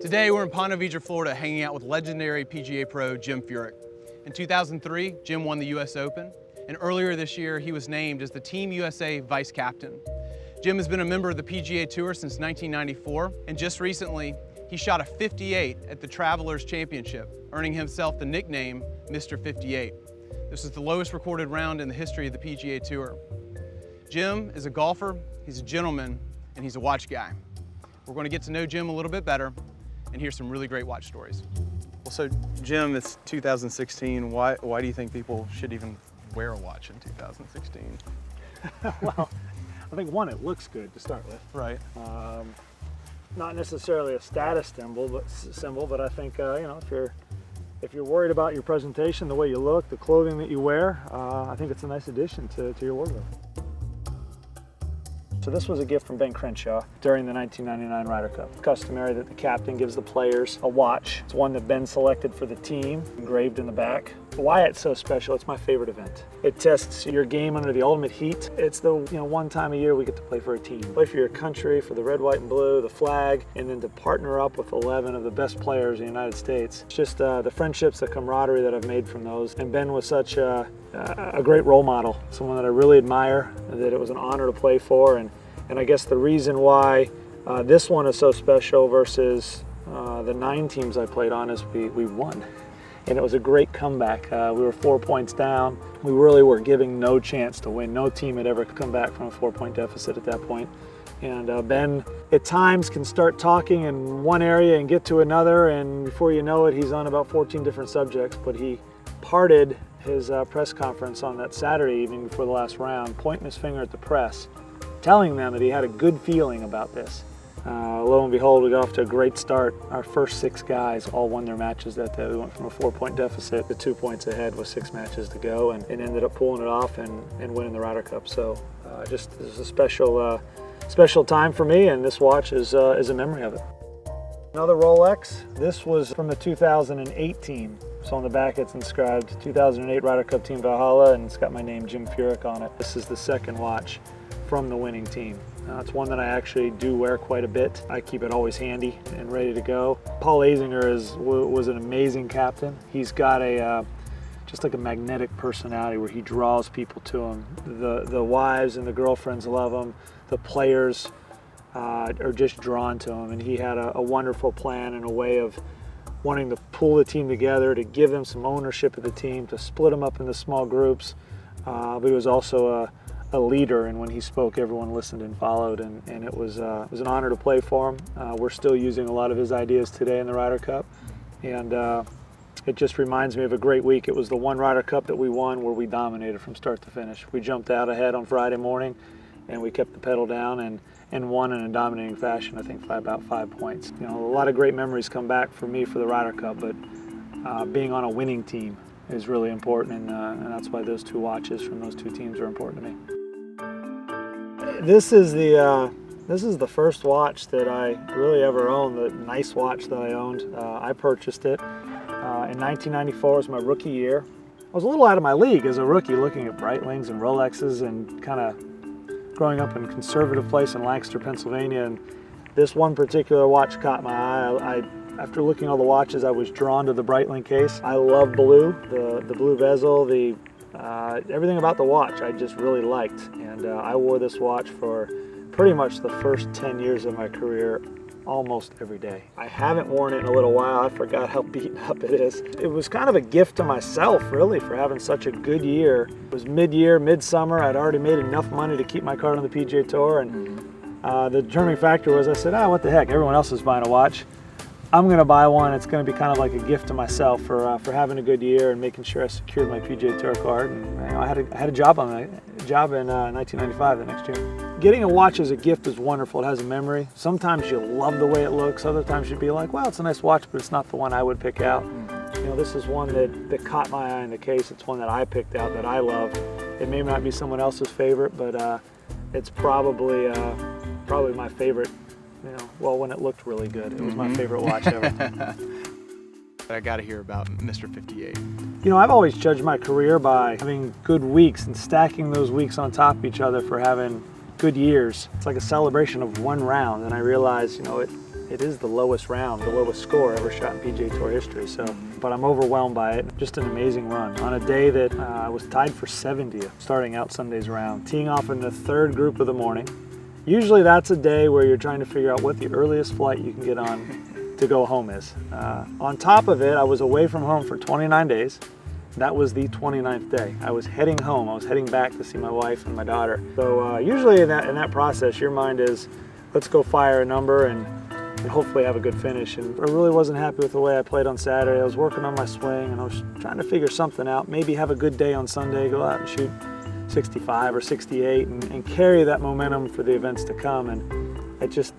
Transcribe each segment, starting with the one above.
Today we're in Ponte Vedra, Florida, hanging out with legendary PGA pro Jim Furyk. In 2003, Jim won the US Open, and earlier this year he was named as the Team USA Vice Captain. Jim has been a member of the PGA Tour since 1994, and just recently he shot a 58 at the Travelers Championship, earning himself the nickname Mr. 58. This is the lowest recorded round in the history of the PGA Tour. Jim is a golfer, he's a gentleman, and he's a watch guy. We're going to get to know Jim a little bit better and hear some really great watch stories. Well, so Jim, it's 2016. Why do you think people should even wear a watch in 2016? Well, I think one, it looks good to start with. Right. Not necessarily a status symbol, but I think if you're worried about your presentation, the way you look, the clothing that you wear, I think it's a nice addition to your wardrobe. So this was a gift from Ben Crenshaw during the 1999 Ryder Cup. It's customary that the captain gives the players a watch. It's one that Ben selected for the team, engraved in the back. Why it's so special, it's my favorite event. It tests your game under the ultimate heat. It's the one time a year we get to play for a team. Play for your country, for the red, white, and blue, the flag, and then to partner up with 11 of the best players in the United States. It's just the friendships, the camaraderie that I've made from those. And Ben was such a great role model, someone that I really admire, that it was an honor to play for. And I guess the reason why this one is so special versus the 9 teams I played on is we won. And it was a great comeback. We were 4 points down. We really were giving no chance to win. No team had ever come back from a 4-point deficit at that point. And Ben, at times, can start talking in one area and get to another, and before you know it, he's on about 14 different subjects. But he parted his press conference on that Saturday evening before the last round, pointing his finger at the press, telling them that he had a good feeling about this. Lo and behold, we got off to a great start. Our first 6 guys all won their matches that day. We went from a 4-point deficit to 2 points ahead with 6 matches to go, and ended up pulling it off and winning the Ryder Cup. So just this is a special time for me, and this watch is a memory of it. Another Rolex. This was from the 2008 team. So on the back it's inscribed 2008 Ryder Cup Team Valhalla, and it's got my name, Jim Furyk, on it. This is the second watch from the winning team. It's one that I actually do wear quite a bit. I keep it always handy and ready to go. Paul Azinger was an amazing captain. He's got just like a magnetic personality where he draws people to him. The wives and the girlfriends love him. The players are just drawn to him, and he had a wonderful plan and a way of wanting to pull the team together, to give them some ownership of the team, to split them up into small groups. But he was also a leader, and when he spoke, everyone listened and followed, and it was an honor to play for him. We're still using a lot of his ideas today in the Ryder Cup, and it just reminds me of a great week. It was the one Ryder Cup that we won where we dominated from start to finish. We jumped out ahead on Friday morning, and we kept the pedal down and won in a dominating fashion, I think by about 5 points. A lot of great memories come back for me for the Ryder Cup, but being on a winning team is really important, and that's why those 2 watches from those 2 teams are important to me. This is the first watch that I really ever owned, the nice watch that I owned. I purchased it in 1994. It was my rookie year. I was a little out of my league as a rookie, looking at Breitlings and Rolexes and kind of growing up in a conservative place in Lancaster, Pennsylvania. And this one particular watch caught my eye. After looking at all the watches, I was drawn to the Breitling case. I love blue, the blue bezel, everything about the watch I just really liked. And I wore this watch for pretty much the first 10 years of my career, almost every day. I haven't worn it in a little while. I forgot how beaten up it is. It was kind of a gift to myself, really, for having such a good year. It was mid-year, midsummer. I'd already made enough money to keep my card on the PGA Tour, and the determining factor was I said, what the heck, everyone else is buying a watch. I'm going to buy one. It's going to be kind of like a gift to myself for having a good year and making sure I secured my PGA Tour card. And I had a job in 1995 the next year. Getting a watch as a gift is wonderful. It has a memory. Sometimes you love the way it looks. Other times you'd be like, well, it's a nice watch, but it's not the one I would pick out. This is one that caught my eye in the case. It's one that I picked out that I love. It may not be someone else's favorite, but it's probably my favorite. Well, when it looked really good. It was my favorite watch ever. I got to hear about Mr. 58. I've always judged my career by having good weeks and stacking those weeks on top of each other for having good years. It's like a celebration of one round, and I realized, It is the lowest round, the lowest score ever shot in PGA Tour history. So, but I'm overwhelmed by it. Just an amazing run on a day that I was tied for 70th, starting out Sunday's round, teeing off in the third group of the morning. Usually that's a day where you're trying to figure out what the earliest flight you can get on to go home is. On top of it, I was away from home for 29 days. That was the 29th day. I was heading home. I was heading back to see my wife and my daughter. So usually in that process, your mind is, let's go fire a number and hopefully have a good finish. And I really wasn't happy with the way I played on Saturday. I was working on my swing and I was trying to figure something out. Maybe have a good day on Sunday, go out and shoot 65 or 68 and carry that momentum for the events to come. And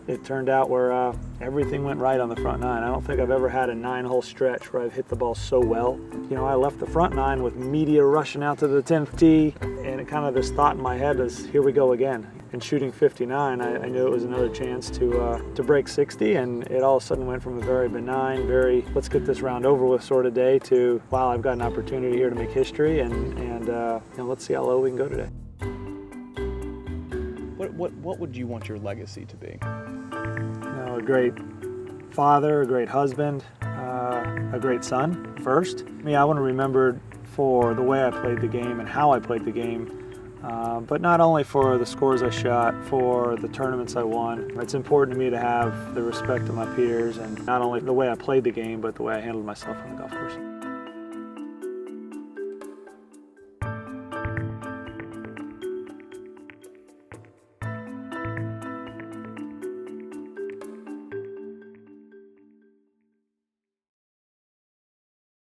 it turned out where everything went right on the front nine. I don't think I've ever had a 9-hole stretch where I've hit the ball so well. You know, I left the front nine with media rushing out to the 10th tee, and it kind of this thought in my head was, here we go again. And shooting 59, I knew it was another chance to break 60, and it all of a sudden went from a very benign, very let's get this round over with sort of day to, wow, I've got an opportunity here to make history, and you know, let's see how low we can go today. What would you want your legacy to be? You know, a great father, a great husband, a great son first. I want to remember for the way I played the game and how I played the game, but not only for the scores I shot, for the tournaments I won. It's important to me to have the respect of my peers and not only the way I played the game, but the way I handled myself on the golf course.